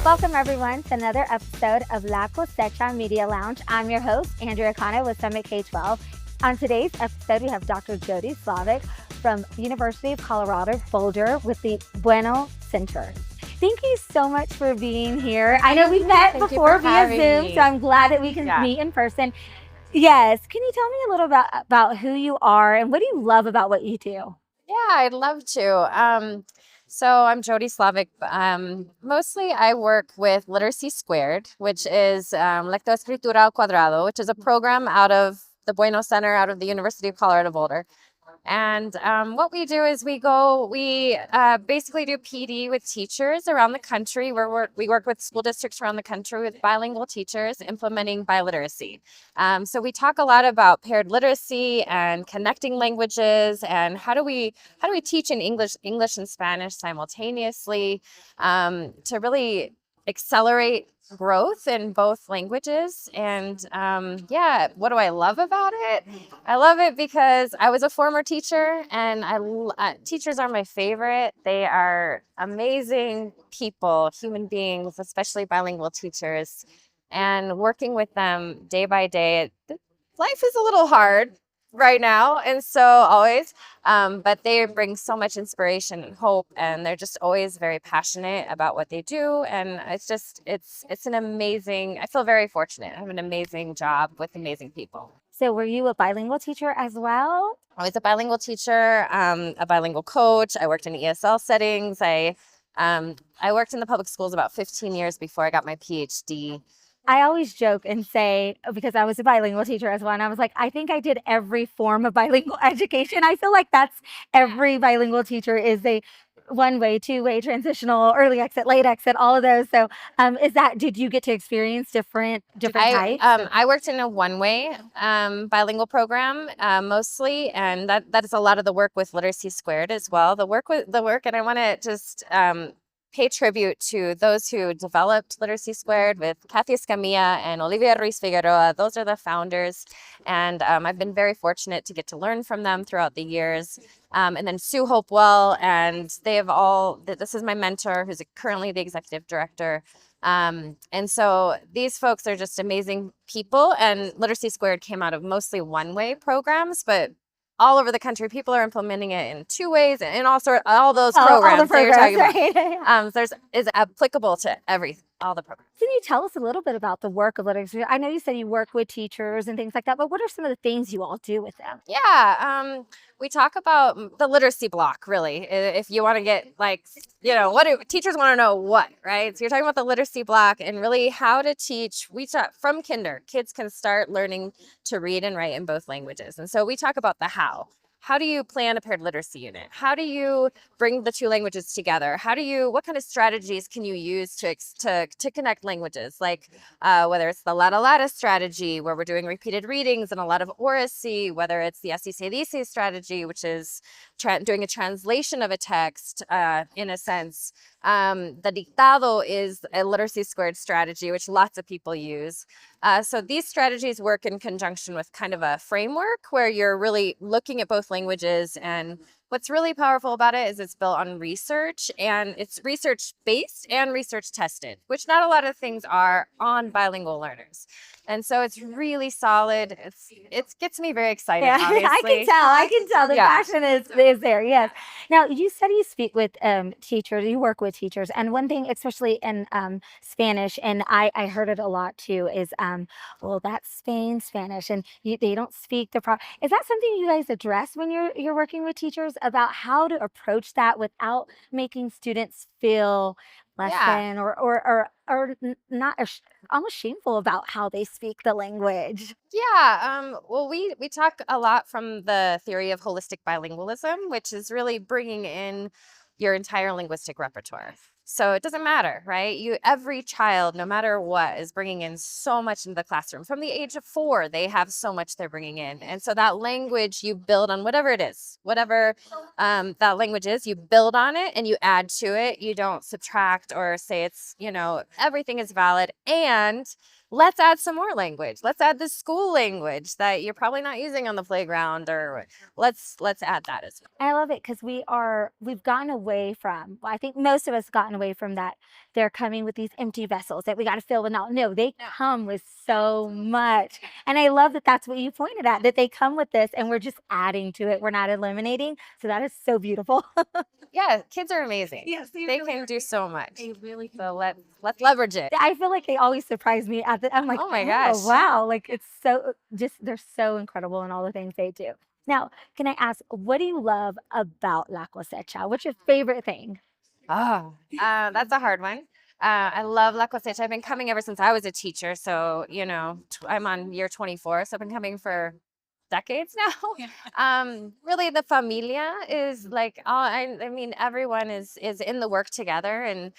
Welcome everyone to another episode of La Cosecha Media Lounge. I'm your host, Andrea Khanna with Summit K-12. On today's episode, we have Dr. Jody Slavick from University of Colorado Boulder with the Bueno Center. Thank you so much for being here. I know we've met before via Zoom, so I'm glad that we can meet in person. Yes. Can you tell me a little about who you are and what do you love about what you do? Yeah, I'd love to. So I'm Jody Slavick. Mostly I work with Literacy Squared, which is Lectoescritura al Cuadrado, which is a program out of the Bueno Center, out of the University of Colorado Boulder. And what we do is we basically do PD with teachers around the country. We work with school districts around the country with bilingual teachers implementing biliteracy. So we talk a lot about paired literacy and connecting languages and how do we teach in English and Spanish simultaneously to really accelerate growth in both languages. And what do I love about it? I love it because I was a former teacher, and teachers are my favorite. They are amazing people, human beings, especially bilingual teachers. And working with them day by day, life is a little hard right now, and so always, but they bring so much inspiration and hope, and they're just always very passionate about what they do. And it's an amazing, I feel very fortunate. I have an amazing job with amazing people. So were you a bilingual teacher as well? I was a bilingual teacher, a bilingual coach. I worked in ESL settings. I worked in the public schools about 15 years before I got my PhD. I always joke and say, because I was a bilingual teacher as well, and I was like, I think I did every form of bilingual education. I feel like that's every bilingual teacher is a one-way, two-way, transitional, early exit, late exit, all of those. So did you get to experience different types? I worked in a one-way bilingual program mostly, and that is a lot of the work with Literacy Squared as well. And I want to just pay tribute to those who developed Literacy Squared with Kathy Escamilla and Olivia Ruiz Figueroa. Those are the founders. And I've been very fortunate to get to learn from them throughout the years. And then Sue Hopewell, and this is my mentor, who's currently the executive director. And so these folks are just amazing people. And Literacy Squared came out of mostly one-way programs, but all over the country, people are implementing it in two ways, and all those programs, all the programs that you're talking about. Right? Is applicable to all the programs. Can you tell us a little bit about the work of literacy? I know you said you work with teachers and things like that, but what are some of the things you all do with them? Yeah, we talk about the literacy block, really. If you want to get what do teachers want to know right? So you're talking about the literacy block and really how to teach. We talk from kinder. Kids can start learning to read and write in both languages. And so we talk about the how. How do you plan a paired literacy unit? How do you bring the two languages together? What kind of strategies can you use to connect languages? Like whether it's the Lata Lata strategy, where we're doing repeated readings and a lot of oracy, whether it's the Así se dice strategy, which is doing a translation of a text in a sense. The dictado is a Literacy Squared strategy, which lots of people use. So these strategies work in conjunction with kind of a framework where you're really looking at both languages. And what's really powerful about it is it's built on research, and it's research based and research tested, which not a lot of things are on bilingual learners. And so it's really solid. It gets me very excited. Yeah, obviously. I can tell the passion is there. Yes. Now you said you speak with teachers, you work with teachers, and one thing, especially in Spanish, and I heard it a lot too, is well, that's Spanish, and they don't speak the proper. Is that something you guys address when you're working with teachers about how to approach that without making students feel less than or not almost shameful about how they speak the language? Yeah, well, we talk a lot from the theory of holistic bilingualism, which is really bringing in your entire linguistic repertoire. So it doesn't matter, right? Every child, no matter what, is bringing in so much into the classroom. From the age of 4, they have so much they're bringing in. And so that language you build on whatever it is, whatever that language is, you build on it and you add to it. You don't subtract or say everything is valid. And let's add some more language. Let's add the school language that you're probably not using on the playground, or let's add that as well. I love it because we've gotten away from, well, I think most of us gotten away from that. They're coming with these empty vessels that we got to fill with. No, they come with so much. And I love that that's what you pointed at, that they come with this and we're just adding to it. We're not eliminating. So that is so beautiful. Yeah, kids are amazing. Yes, They really can do so much. They really can. So let's leverage it. I feel like they always surprise me at the, I'm like, Oh my gosh. wow. Like it's so just, they're so incredible in all the things they do. Now, can I ask, what do you love about La Cosecha? What's your favorite thing? Oh, that's a hard one. I love La Cosecha. I've been coming ever since I was a teacher. So, I'm on year 24. So I've been coming for decades now. Really, the familia is like, I mean, everyone is in the work together. And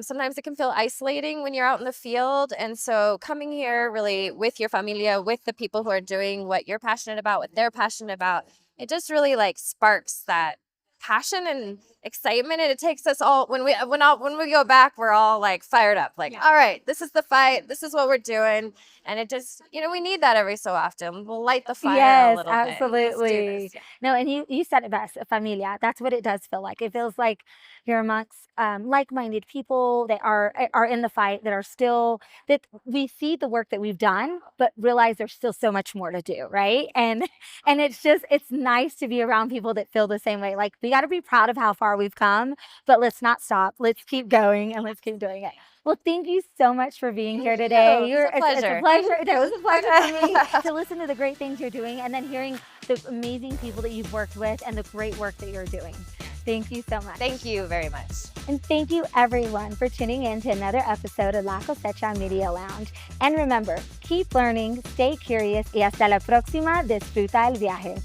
sometimes it can feel isolating when you're out in the field. And so coming here really with your familia, with the people who are doing what you're passionate about, what they're passionate about, it just really like sparks that passion and excitement, and it takes us all when we go back, we're all like fired up, like, all right, this is the fight, this is what we're doing. And it just, we need that every so often. We'll light the fire a Yes, little bit. Let's do absolutely. this. Yeah. No, and you said it best, a familia. That's what it does feel like. It feels like you're amongst like-minded people that are in the fight, that are still, that we see the work that we've done, but realize there's still so much more to do, right? And it's nice to be around people that feel the same way. Like we got to be proud of how far we've come, but let's not stop. Let's keep going and let's keep doing it. Well, thank you so much for being here today. It's a pleasure. It's a pleasure. It was a pleasure for me to listen to the great things you're doing and then hearing the amazing people that you've worked with and the great work that you're doing. Thank you so much. Thank you very much. And thank you everyone for tuning in to another episode of La Cosecha Media Lounge. And remember, keep learning, stay curious y hasta la próxima, disfruta el viaje.